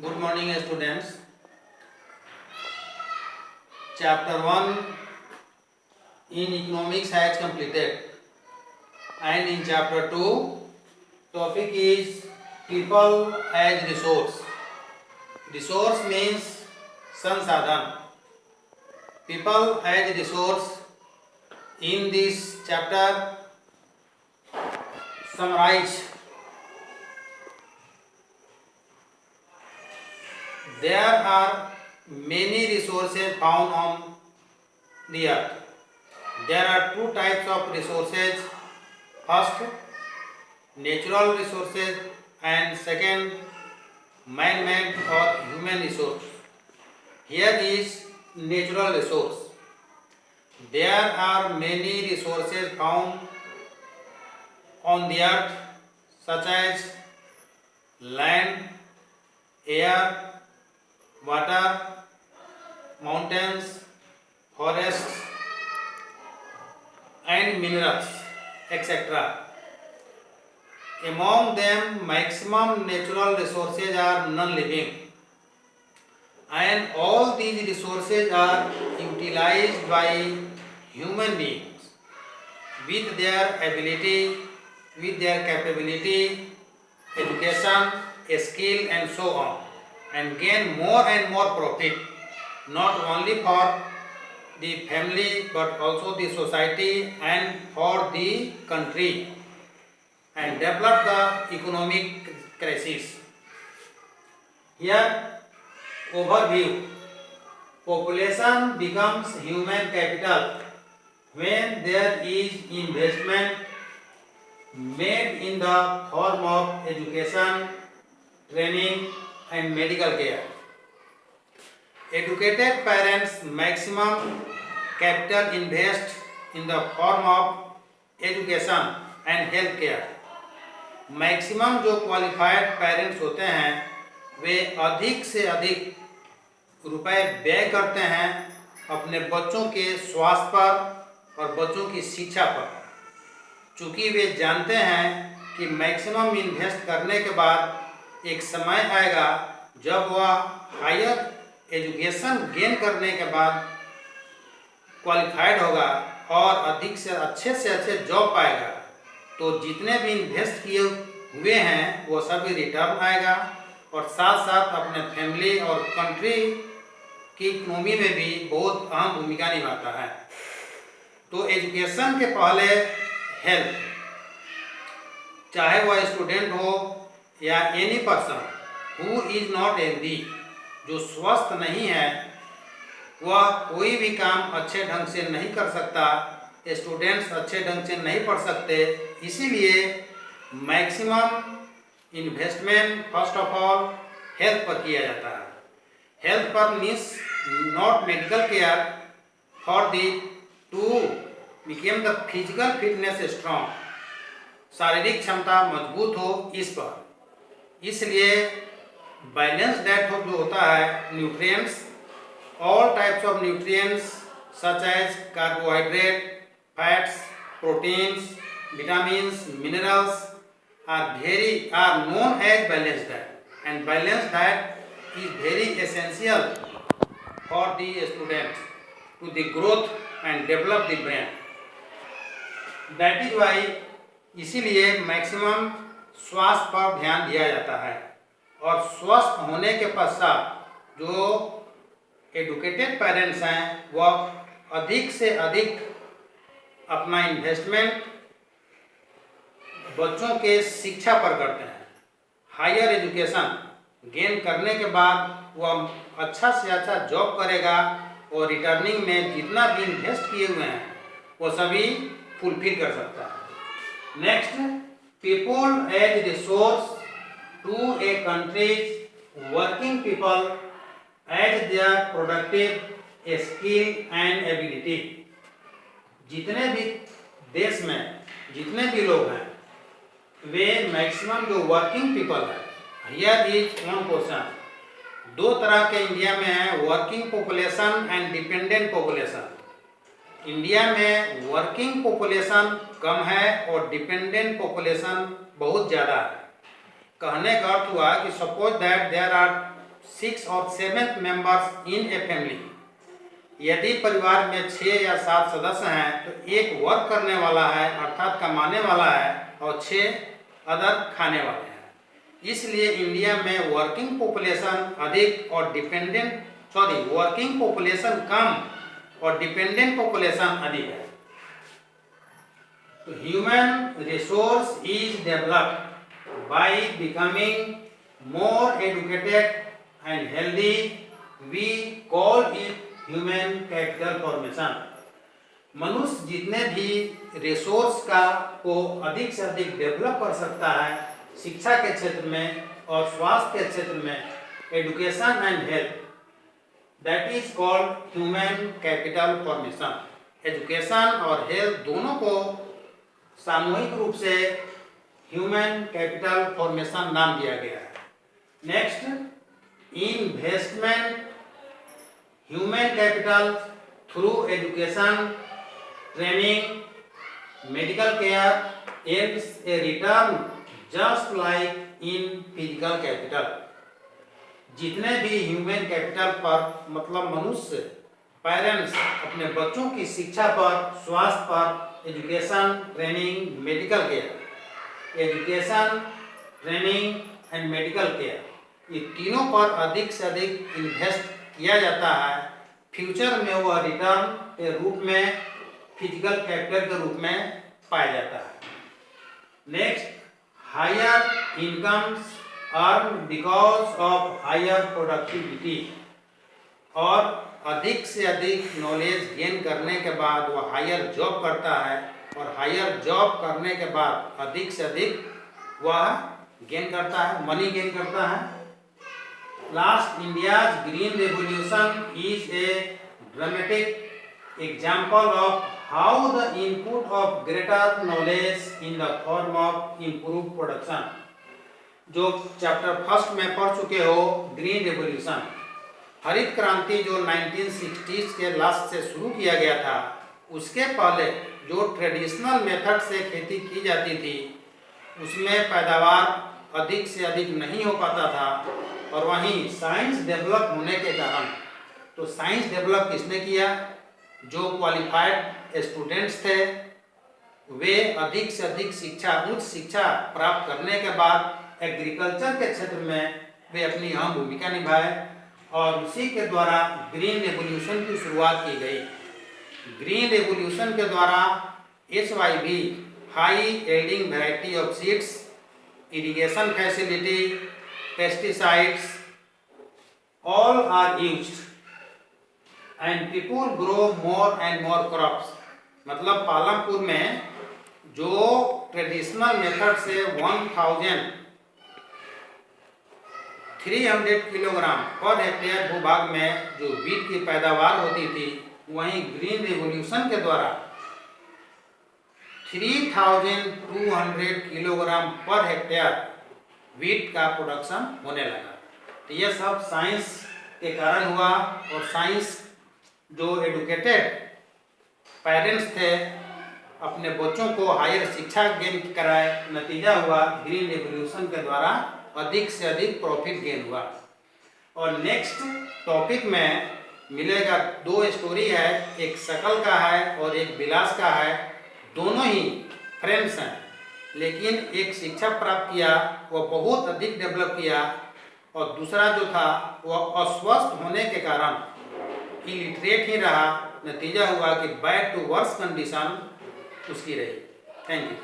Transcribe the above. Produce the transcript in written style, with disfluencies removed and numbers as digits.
Good morning, students. Chapter 1 in economics has completed, and in chapter 2, topic is people as resource. Resource means sansadhan. People as resource in this chapter summarize. There are many resources found on the earth. There are two types of resources. First, natural resources, and second, man-made or human resource. Here is natural resource. There are many resources found on the earth such as land, air, water, mountains, forests and minerals, etc. Among them, maximum natural resources are non-living, and all these resources are utilized by human beings with their ability, with their capability, education, skill and so on, and gain more and more profit, not only for the family but also the society and for the country, and develop the economic crisis. Here, overview. Population becomes human capital when there is investment made in the form of education, training and medical care. Educated parents maximum capital invest in the form of education and health care. Maximum जो qualified parents होते हैं वे अधिक से अधिक रुपए व्यय करते हैं अपने बच्चों के स्वास्थ्य पर और बच्चों की शिक्षा पर, चूँकि वे जानते हैं कि मैक्सिमम इन्वेस्ट करने के बाद एक समय आएगा जब वह हायर एजुकेशन गेन करने के बाद क्वालिफाइड होगा और अधिक से अच्छे जॉब पाएगा, तो जितने भी इन्वेस्ट किए हुए हैं वो सभी रिटर्न आएगा और साथ साथ अपने फैमिली और कंट्री की इकोनॉमी में भी बहुत अहम भूमिका निभाता है। तो एजुकेशन के पहले हेल्थ, चाहे वह स्टूडेंट हो या any person who is not healthy, जो स्वस्थ नहीं है वह कोई भी काम अच्छे ढंग से नहीं कर सकता, स्टूडेंट्स अच्छे ढंग से नहीं पढ़ सकते। इसीलिए maximum investment first of all health पर किया जाता है। हेल्थ पर means not medical care, for the to became the physical fitness strong, शारीरिक क्षमता मजबूत हो इस पर। इसलिए बैलेंस डाइट जो होता है, nutrients, all types of nutrients such as carbohydrate, fats, proteins, vitamins, minerals are known as balanced diet, and balanced diet is very essential for the students to the growth and develop the brain. That is why इसीलिए maximum स्वास्थ्य पर ध्यान दिया जाता है और स्वस्थ होने के पश्चात जो एडुकेटेड पेरेंट्स हैं वह अधिक से अधिक अपना इन्वेस्टमेंट बच्चों के शिक्षा पर करते हैं। हायर एजुकेशन गेन करने के बाद वह अच्छा से अच्छा जॉब करेगा और रिटर्निंग में जितना भी इन्वेस्ट किए हुए हैं वो सभी फुलफिल कर सकता है। Next, people as resource to a countries working people as their productive skill and ability। जितने भी देश में जितने भी लोग हैं वे मैक्सिमम जो वर्किंग पीपल है, हियर इज वन क्वेश्चन। दो तरह के इंडिया में है, working population and dependent population. India में वर्किंग पॉपुलेशन कम है और डिपेंडेंट पॉपुलेशन बहुत ज़्यादा है। कहने का अर्थ हुआ कि suppose that there are 6 or 7 members in a family. यदि परिवार में 6 या 7 सदस्य हैं तो एक वर्क करने वाला है अर्थात कमाने वाला है और 6 अदर खाने वाले हैं। इसलिए इंडिया में वर्किंग पॉपुलेशन अधिक और वर्किंग पॉपुलेशन कम और डिपेंडेंट पॉपुलेशन अधिक है। तो human resource is developed by becoming more educated and healthy. We call it human capital formation. मनुष्य जितने भी रिसोर्स को अधिक से अधिक डेवलप कर सकता है शिक्षा के क्षेत्र में और स्वास्थ्य के क्षेत्र में, education and health, that is called human capital formation. Education और हेल्थ दोनों को सामूहिक रूप से ह्यूमन कैपिटल फॉर्मेशन नाम दिया गया है। Next, investment human capital through education, training, medical care ends A return just like in physical capital. जितने भी ह्यूमन कैपिटल पर मतलब मनुष्य पेरेंट्स अपने बच्चों की शिक्षा पर, स्वास्थ्य पर, education, training, medical care, education, training and medical care, ये तीनों पर अधिक से अधिक इन्वेस्ट किया जाता है। फ्यूचर में वह रिटर्न के रूप में फिजिकल कैपिटल के रूप में पाया जाता है। Next, higher incomes earn because of higher productivity. और अधिक से अधिक नॉलेज गेन करने के बाद वह हायर जॉब करता है और हायर जॉब करने के बाद अधिक से अधिक वह गेन करता है, मनी गेन करता है। Last, India's Green Revolution is a dramatic example of how the input of greater knowledge in the form of improved production, जो चैप्टर फर्स्ट में पढ़ चुके हो, ग्रीन रेवोल्यूशन, हरित क्रांति जो 1960s के लास्ट से शुरू किया गया था, उसके पहले जो ट्रेडिशनल मेथड से खेती की जाती थी उसमें पैदावार अधिक से अधिक नहीं हो पाता था। और वहीं साइंस डेवलप होने के कारण, तो साइंस डेवलप किसने किया? जो क्वालिफाइड स्टूडेंट्स थे वे अधिक से अधिक शिक्षा, उच्च शिक्षा प्राप्त करने के बाद एग्रीकल्चर के क्षेत्र में वे अपनी अहम भूमिका निभाए और उसी के द्वारा ग्रीन रेवोल्यूशन की शुरुआत की गई। ग्रीन रेवोल्यूशन के द्वारा HYV, high yielding variety of seeds, irrigation facility, pesticides, all are used and people grow more and more crops। मतलब पालमपुर में जो ट्रेडिशनल मेथड से 1300 किलोग्राम पर हेक्टेयर भूभाग में जो वीट की पैदावार होती थी, वहीं ग्रीन रेवोल्यूशन के द्वारा 3200 किलोग्राम पर हेक्टेयर वीट का प्रोडक्शन होने लगा। तो यह सब साइंस के कारण हुआ और साइंस जो एजुकेटेड पेरेंट्स थे अपने बच्चों को हायर शिक्षा गेन कराए, नतीजा हुआ ग्रीन रेवोल्यूशन के द्वारा अधिक से अधिक प्रॉफिट गेन हुआ। और नेक्स्ट टॉपिक में मिलेगा, 2 स्टोरी है, एक शकल का है और एक विलास का है। दोनों ही फ्रेंड्स हैं, लेकिन एक शिक्षा प्राप्त किया, वह बहुत अधिक डेवलप किया और दूसरा जो था वह अस्वस्थ होने के कारण इलिटरेट ही रहा। नतीजा हुआ कि बैक टू वर्स कंडीशन उसकी रही। Thank you.